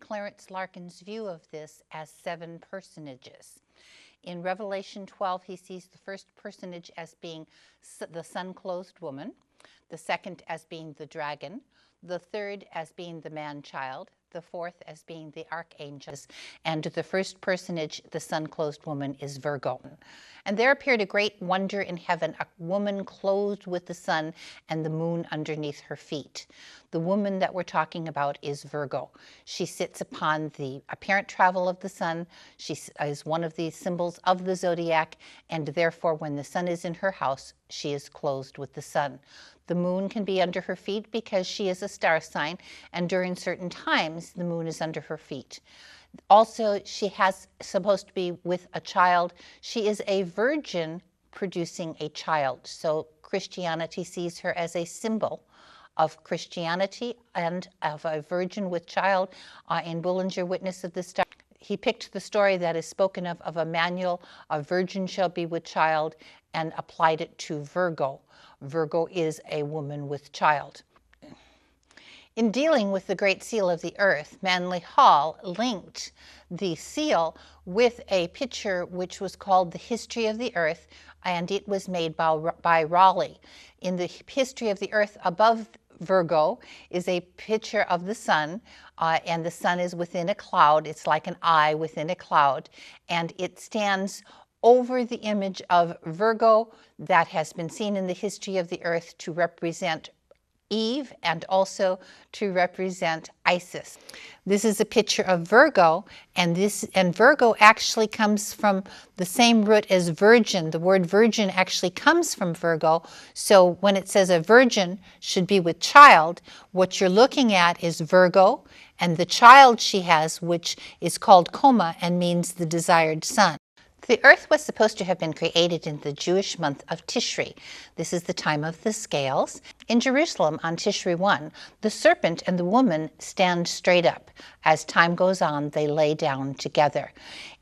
Clarence Larkin's view of this as 7 personages. In Revelation 12, he sees the first personage as being the sun-clothed woman, the second as being the dragon, the third as being the man-child, the fourth as being the archangel, and the first personage, the sun-clothed woman, is Virgo. And there appeared a great wonder in heaven, a woman clothed with the sun and the moon underneath her feet. The woman that we're talking about is Virgo. She sits upon the apparent travel of the sun. She is one of the symbols of the zodiac, and therefore when the sun is in her house, she is clothed with the sun. The moon can be under her feet because she is a star sign, and during certain times, the moon is under her feet. Also, she has supposed to be with a child. She is a virgin producing a child. So Christianity sees her as a symbol of Christianity and of a virgin with child. In Bullinger, Witness of the Star, he picked the story that is spoken of Emmanuel, a virgin shall be with child, and applied it to Virgo. Virgo is a woman with child. In dealing with the Great Seal of the Earth, Manly Hall linked the seal with a picture which was called The History of the Earth, and it was made by Raleigh. In the History of the Earth, above Virgo is a picture of the sun, and the sun is within a cloud. It's like an eye within a cloud, and it stands over the image of Virgo that has been seen in the History of the Earth to represent Eve and also to represent Isis. This is a picture of Virgo, and Virgo actually comes from the same root as virgin. The word virgin actually comes from Virgo. So when it says a virgin should be with child, what you're looking at is Virgo and the child she has, which is called Coma and means the desired son. The earth was supposed to have been created in the Jewish month of Tishri. This is the time of the scales. In Jerusalem on Tishri 1, the serpent and the woman stand straight up. As time goes on, they lay down together.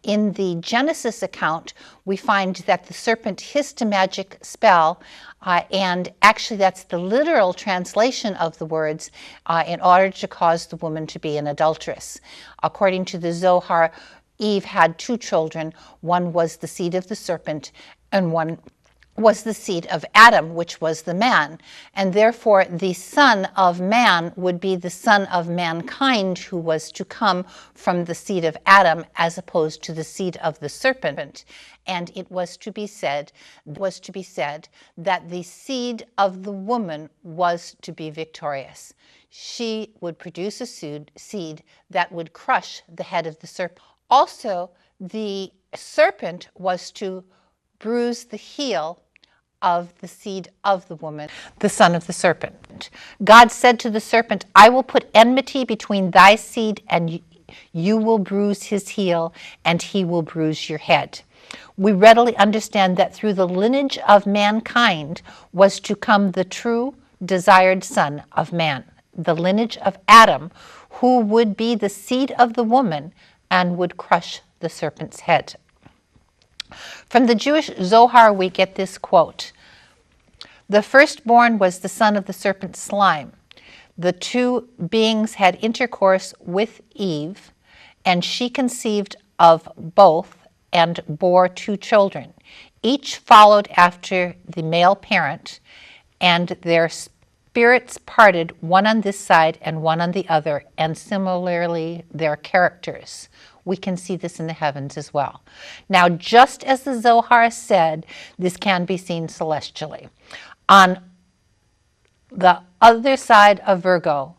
In the Genesis account, we find that the serpent hissed a magic spell, and actually that's the literal translation of the words, in order to cause the woman to be an adulteress. According to the Zohar, Eve had 2 children. One was the seed of the serpent, and one was the seed of Adam, which was the man. And therefore, the son of man would be the son of mankind, who was to come from the seed of Adam, as opposed to the seed of the serpent. And it was to be said that the seed of the woman was to be victorious. She would produce a seed that would crush the head of the serpent. Also, the serpent was to bruise the heel of the seed of the woman, the son of the serpent. God said to the serpent, I will put enmity between thy seed and you will bruise his heel, and he will bruise your head. We readily understand that through the lineage of mankind was to come the true desired son of man, the lineage of Adam, who would be the seed of the woman and would crush the serpent's head. From the Jewish Zohar, we get this quote: the firstborn was the son of the serpent's slime. The 2 beings had intercourse with Eve, and she conceived of both and bore 2 children. Each followed after the male parent, and their spirits parted, one on this side and one on the other, and similarly their characters. We can see this in the heavens as well. Now, just as the Zohar said, this can be seen celestially. On the other side of Virgo,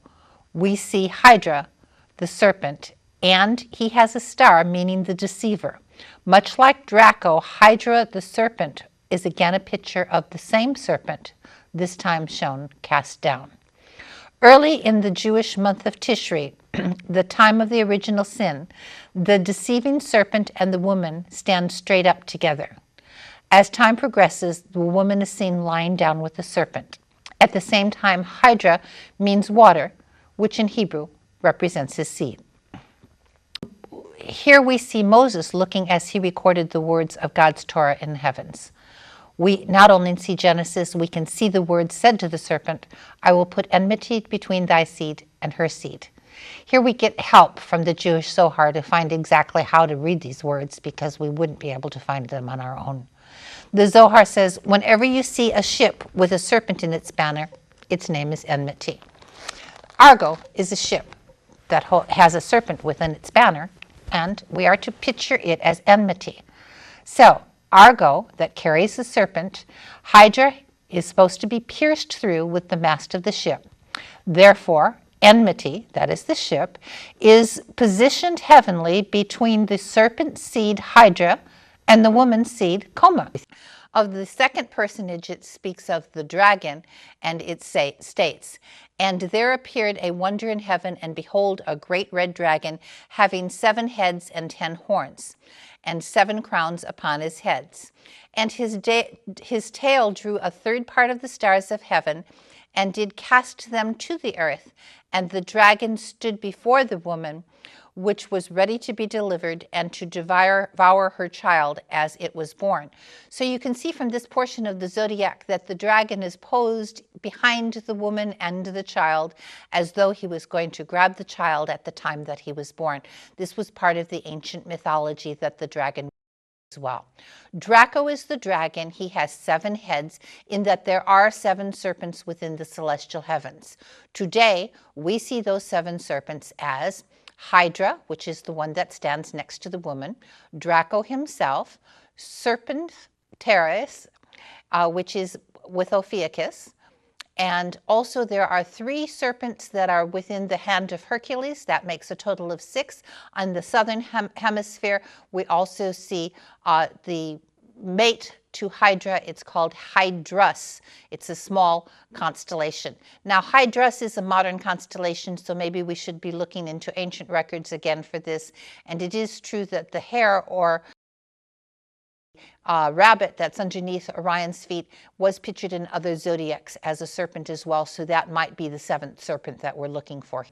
we see Hydra, the serpent, and he has a star, meaning the deceiver. Much like Draco, Hydra, the serpent, is again a picture of the same serpent, this time shown cast down. Early in the Jewish month of Tishri, the time of the original sin, the deceiving serpent and the woman stand straight up together. As time progresses, the woman is seen lying down with the serpent. At the same time, Hydra means water, which in Hebrew represents his seed. Here we see Moses looking as he recorded the words of God's Torah in the heavens. We not only see Genesis, we can see the words said to the serpent, I will put enmity between thy seed and her seed. Here we get help from the Jewish Zohar to find exactly how to read these words because we wouldn't be able to find them on our own. The Zohar says, whenever you see a ship with a serpent in its banner, its name is enmity. Argo is a ship that has a serpent within its banner, and we are to picture it as enmity. So, Argo that carries the serpent, Hydra is supposed to be pierced through with the mast of the ship. Therefore, enmity, that is the ship, is positioned heavenly between the serpent seed Hydra and the woman's seed Coma. Of the second personage, it speaks of the dragon, and it states, "And there appeared a wonder in heaven, and behold, a great red dragon, having 7 heads and 10 horns, and 7 crowns upon his heads. And his tail drew a third part of the stars of heaven, and did cast them to the earth. And the dragon stood before the woman, which was ready to be delivered, and to devour her child as it was born." So you can see from this portion of the zodiac that the dragon is posed behind the woman and the child as though he was going to grab the child at the time that he was born. This was part of the ancient mythology that the dragon as well. Draco is the dragon. He has 7 heads, in that there are 7 serpents within the celestial heavens. Today, we see those 7 serpents as Hydra, which is the one that stands next to the woman, Draco himself, Serpent Teres, which is with Ophiuchus, and also there are 3 serpents that are within the hand of Hercules. That makes a total of 6. On the southern hemisphere, we also see the mate to Hydra. It's called Hydrus. It's a small constellation. Now, Hydrus is a modern constellation, so maybe we should be looking into ancient records again for this. And it is true that the hare, or rabbit that's underneath Orion's feet, was pictured in other zodiacs as a serpent as well, so that might be the 7th serpent that we're looking for.